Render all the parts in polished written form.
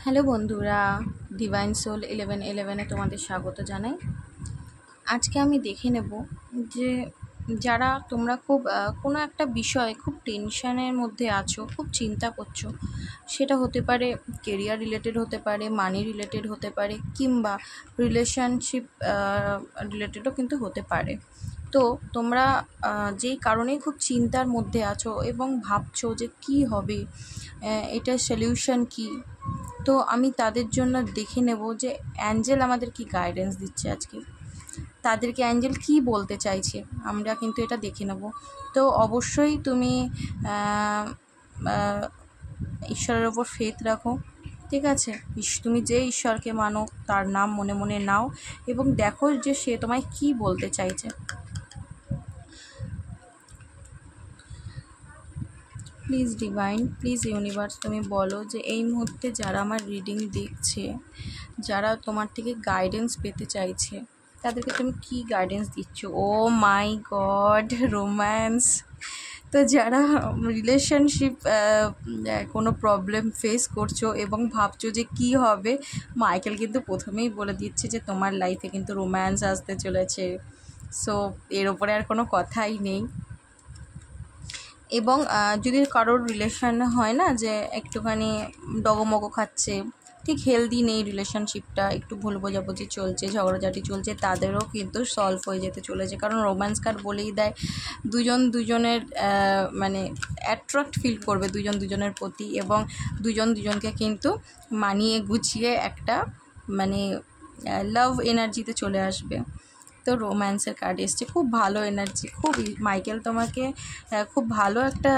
Hello বন্ধুরা, divine soul 1111-এ তোমাদের স্বাগত জানাই। আজকে আমি দেখে নেব যে যারা তোমরা খুব কোনো একটা বিষয়ে খুব টেনশনের মধ্যে আছো, খুব চিন্তা করছো, সেটা হতে পারে কেরিয়ার রিলেটেড, হতে পারে মানি রিলেটেড, হতে পারে কিংবা রিলেশনশিপ রিলেটেডও কিন্তু হতে পারে। তো তোমরা যেই কারণেই খুব চিন্তার মধ্যে আছো এবং ভাবছো যে কি হবে, এটার সলিউশন কি, তো আমি তাদের জন্য দেখে নেব যে অ্যাঞ্জেল আমাদের কি গাইডেন্স দিচ্ছে আজকে, তাদেরকে অ্যাঞ্জেল কি বলতে চাইছে, আমরা কিন্তু এটা দেখে নেব। তো অবশ্যই তুমি ঈশ্বরের ওপর ফেথ রাখো, ঠিক আছে? তুমি যে ঈশ্বরকে মানো তার নাম মনে মনে নাও এবং দেখো যে সে তোমায় কি বলতে চাইছে। প্লিজ ডিভাইন, প্লিজ ইউনিভার্স, তুমি বলো যে এই মুহূর্তে যারা আমার রিডিং দেখছে, যারা তোমার থেকে গাইডেন্স পেতে চাইছে, তাদেরকে তুমি কি গাইডেন্স দিচ্ছ? ও মাই গড, রোম্যান্স। তো যারা রিলেশনশিপ কোনো প্রবলেম ফেস করছো এবং ভাবছো যে কি হবে, মাইকেল কিন্তু প্রথমেই বলে দিচ্ছে যে তোমার লাইফে কিন্তু রোম্যান্স আসতে চলেছে। সো এর ওপরে আর কোনো কথাই নেই। এবং যদি কারোর রিলেশন হয় না যে একটুখানি ডগমগো খাচ্ছে, ঠিক হেলদি নেই রিলেশনশিপটা, একটু ভুল বোঝাবুঝি চলছে, ঝগড়াঝাটি চলছে, তাদেরও কিন্তু সলভ হয়ে যেতে চলেছে। কারণ রোম্যান্স কার্ড বলেই দেয় দুজন দুজনের মানে অ্যাট্রাক্ট ফিল করবে দুজন দুজনের প্রতি এবং দুজন দুজনকে কিন্তু মানিয়ে গুছিয়ে একটা মানে লাভ এনার্জিতে চলে আসবে। তো রোম্যান্সের কার্ড এসছে, খুব ভালো এনার্জি, খুব মাইকেল তোমাকে খুব ভালো একটা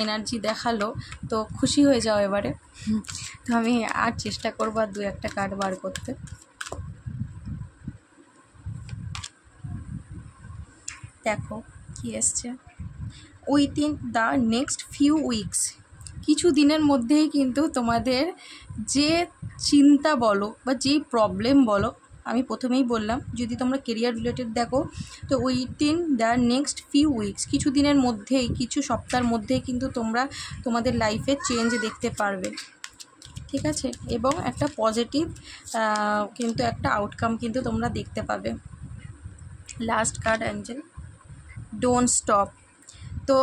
এনার্জি দেখালো। তো খুশি হয়ে যাও এবারে। তো আমি আর চেষ্টা করবো আর দু একটা কার্ড বার করতে। দেখো কি এসছে, within the next few weeks, কিছু দিনের মধ্যেই কিন্তু তোমাদের যে চিন্তা বলো বা যেই প্রবলেম বলো, আমি প্রথমেই বললাম যদি তোমরা কেরিয়ার রিলেটেড দেখো তো within the next few weeks, কিছু দিনের মধ্যেই, কিছু সপ্তাহের মধ্যেই কিন্তু তোমরা তোমাদের লাইফে চেঞ্জ দেখতে পারবে, ঠিক আছে? এবং একটা পজিটিভ কিন্তু একটা আউটকাম কিন্তু তোমরা দেখতে পাবে। Last card Angel, don't stop. তো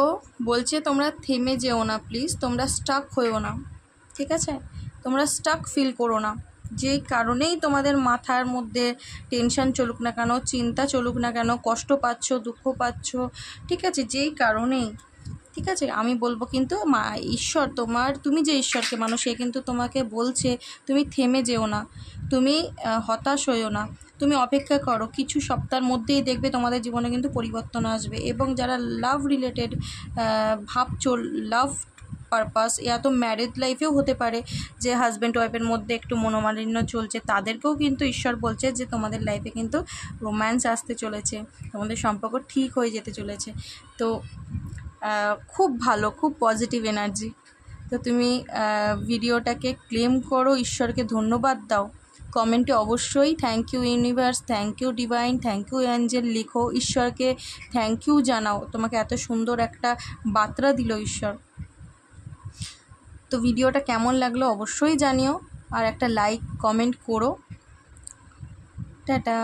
বলছে তোমরা থেমে যেও না, প্লিজ তোমরা স্টাক হয়েও না, ঠিক আছে? তোমরা স্টাক ফিল করো না, যেই কারণেই তোমাদের মাথার মধ্যে টেনশন চলুক না কেন, চিন্তা চলুক না কেন, কষ্ট পাচ্ছ, দুঃখ পাচ্ছ, ঠিক আছে, যেই কারণেই, ঠিক আছে, আমি বলবো কিন্তু ঈশ্বর তুমি যে ঈশ্বরকে মানো সে কিন্তু তোমাকে বলছে তুমি থেমে যেও না, তুমি হতাশ হইও না, তুমি অপেক্ষা করো, কিছু সপ্তাহের মধ্যেই দেখবে তোমাদের জীবনে কিন্তু পরিবর্তন আসবে। এবং যারা লাভ রিলেটেড ভাবছো, লাভ পারপাস, ইয়া তো ম্যারেজ লাইফেও হতে পারে যে হাজব্যান্ড ওয়াইফের মধ্যে একটু মনোমালিন্য চলছে, তাদেরকেও কিন্তু ঈশ্বর বলছে যে তোমাদের লাইফে কিন্তু রোম্যান্স আসতে চলেছে, তোমাদের সম্পর্ক ঠিক হয়ে যেতে চলেছে। তো খুব ভালো, খুব পজিটিভ এনার্জি। তো তুমি ভিডিওটাকে ক্লেম করো, ঈশ্বরকে ধন্যবাদ দাও, কমেন্টে অবশ্যই thank you universe, thank you divine, thank you angel লিখো, ঈশ্বরকে থ্যাংক ইউ জানাও, তোমাকে এত সুন্দর একটা বার্তা দিল ঈশ্বর। তো ভিডিওটা কেমন লাগলো অবশ্যই জানিও, আর একটা লাইক কমেন্ট করো। টাটা।